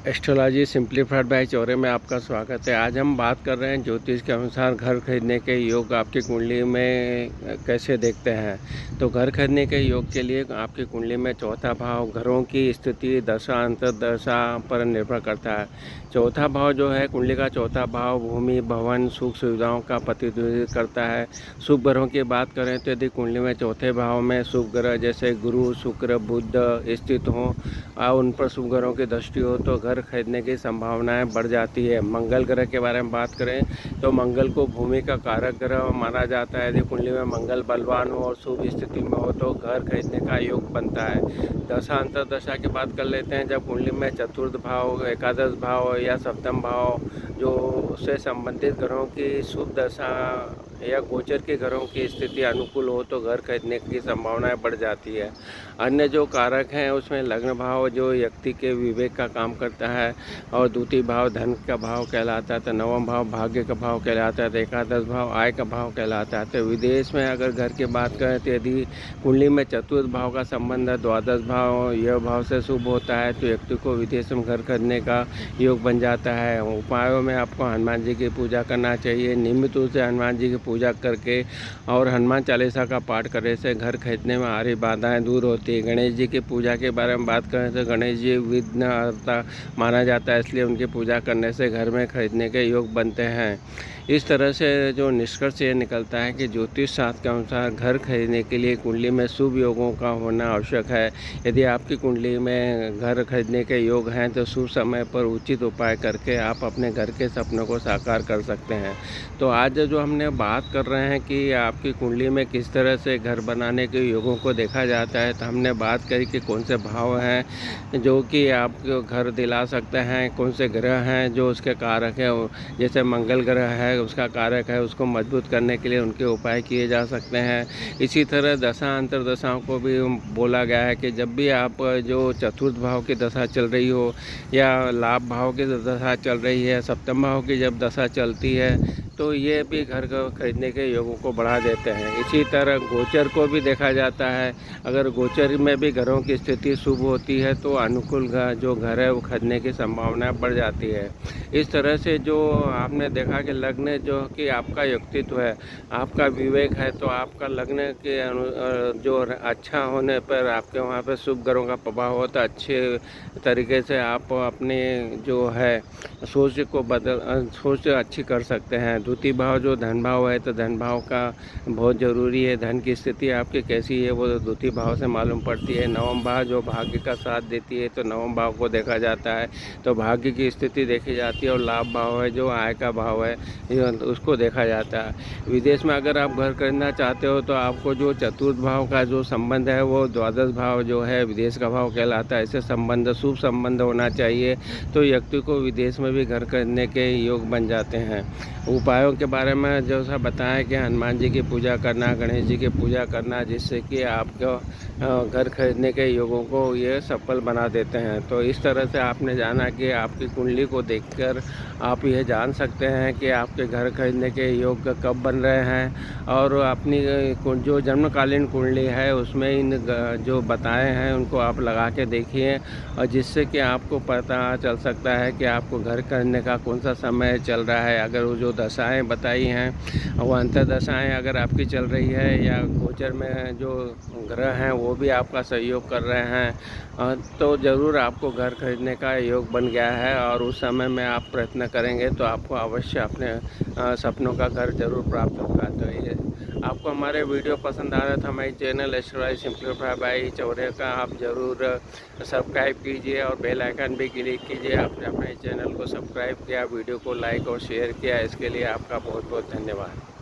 Astrology simplified by Chaure में आपका स्वागत है। आज हम बात कर रहे हैं ज्योतिष के अनुसार घर खरीदने के योग आपकी कुंडली में कैसे देखते हैं। तो घर खरीदने के योग के लिए आपकी कुंडली में चौथा भाव घरों की स्थिति दशा अंतर्दशा पर निर्भर करता है। चौथा भाव जो है कुंडली का चौथा भाव भूमि भवन सुख सुविधाओं का प्रतिनिधित्व करता है। शुभ ग्रहों की बात करें तो यदि कुंडली में चौथे भाव में शुभ ग्रह जैसे गुरु शुक्र बुध स्थित हों और उन पर शुभ ग्रहों की दृष्टि हो तो घर खरीदने की संभावनाएं बढ़ जाती है। मंगल ग्रह के बारे में बात करें तो मंगल को भूमि का कारक ग्रह माना जाता है। यदि कुंडली में मंगल बलवान हो और शुभ स्थिति में हो तो घर खरीदने का योग बनता है। दशा अंतर्दशा की बात कर लेते हैं। जब कुंडली में चतुर्थ भाव एकादश भाव या सप्तम भाव जो उससे संबंधित ग्रहों की शुभ दशा या गोचर के घरों की स्थिति अनुकूल हो तो घर खरीदने की संभावनाएं बढ़ जाती है। अन्य जो कारक हैं उसमें लग्न भाव जो व्यक्ति के विवेक का काम करता है और द्वितीय भाव धन का भाव कहलाता है, तो नवम भाव भाग्य का भाव कहलाता है, तो एकादश भाव आय का भाव कहलाता है। तो विदेश में अगर घर की बात करें तो यदि कुंडली में चतुर्थ भाव का संबंध है द्वादश भाव यह भाव से शुभ होता है तो व्यक्ति को विदेश में घर खरीदने का योग बन जाता है। उपायों में आपको हनुमान जी की पूजा करना चाहिए। नियमित रूप से हनुमान जी की पूजा करके और हनुमान चालीसा का पाठ करने से घर खरीदने में आ रही बाधाएं दूर होती है। गणेश जी की पूजा के बारे में बात करें तो गणेश जी विघ्नहर्ता माना जाता है, इसलिए उनकी पूजा करने से घर में खरीदने के योग बनते हैं। इस तरह से जो निष्कर्ष ये निकलता है कि ज्योतिष शास्त्र के अनुसार घर खरीदने के लिए कुंडली में शुभ योगों का होना आवश्यक है। यदि आपकी कुंडली में घर खरीदने के योग हैं तो शुभ समय पर उचित उपाय करके आप अपने घर के सपनों को साकार कर सकते हैं। तो आज जो हमने बात कर रहे हैं कि आपकी कुंडली में किस तरह से घर बनाने के योगों को देखा जाता है, तो हमने बात करी कि कौन से भाव हैं जो कि आपको घर दिला सकते हैं, कौन से ग्रह हैं जो उसके कारक हैं। जैसे मंगल ग्रह है उसका कारक है, उसको मजबूत करने के लिए उनके उपाय किए जा सकते हैं। इसी तरह दशा अंतर्दशाओं को भी बोला गया है कि जब भी आप जो चतुर्थ भाव की दशा चल रही हो या लाभ भाव की दशा चल रही है, सप्तम भाव की जब दशा चलती है तो ये भी घर को खरीदने के योगों को बढ़ा देते हैं। इसी तरह गोचर को भी देखा जाता है। अगर गोचर में भी घरों की स्थिति शुभ होती है तो अनुकूल जो घर है वो खरीदने की संभावना बढ़ जाती है। इस तरह से जो आपने देखा कि लग्न जो कि आपका व्यक्तित्व है, आपका विवेक है, तो आपका लग्न के जो अच्छा होने पर आपके वहाँ पर शुभ ग्रहों का प्रभाव होता है। अच्छे तरीके से आप अपने जो है सोच अच्छी कर सकते हैं। द्वितीय भाव जो धन भाव है तो धन भाव का बहुत ज़रूरी है। धन की स्थिति आपकी कैसी है वो द्वितीय भाव से मालूम पड़ती है। नवम भाव जो भाग्य का साथ देती है तो नवम भाव को देखा जाता है, तो भाग्य की स्थिति देखी जाती है। और लाभ भाव है जो आय का भाव है उसको देखा जाता है। विदेश में अगर आप घर खरीदना चाहते हो तो आपको जो चतुर्थ भाव का जो संबंध है वो द्वादश भाव जो है विदेश का भाव कहलाता है। ऐसे संबंध शुभ संबंध होना चाहिए तो व्यक्ति को विदेश में भी घर खरीदने के योग बन जाते हैं। उपायों के बारे में जो सा बताया कि हनुमान जी की पूजा करना गणेश जी की पूजा करना जिससे कि आपको घर खरीदने के योगों को ये सफल बना देते हैं। तो इस तरह से आपने जाना कि आपकी कुंडली को देखकर आप यह जान सकते हैं कि आपके घर खरीदने के योग कब बन रहे हैं और अपनी जो जन्मकालीन कुंडली है उसमें इन जो बताए हैं उनको आप लगा के देखिए और जिससे कि आपको पता चल सकता है कि आपको घर खरीदने का कौन सा समय चल रहा है। अगर वो जो दशाएँ बताई हैं वो अंतर्दशाएँ अगर आपकी चल रही है या गोचर में जो ग्रह हैं वो भी आपका सहयोग कर रहे हैं तो ज़रूर आपको घर खरीदने का योग बन गया है और उस समय में आप प्रयत्न करेंगे तो आपको अवश्य अपने सपनों का घर ज़रूर प्राप्त होगा। तो ये आपको हमारे वीडियो पसंद आ रहा था हमारे channel astrology simplified by Chaure का आप ज़रूर सब्सक्राइब कीजिए और बेल आइकन भी क्लिक कीजिए। आपने अपने चैनल को सब्सक्राइब किया, वीडियो को लाइक और शेयर किया, इसके लिए आपका बहुत बहुत धन्यवाद।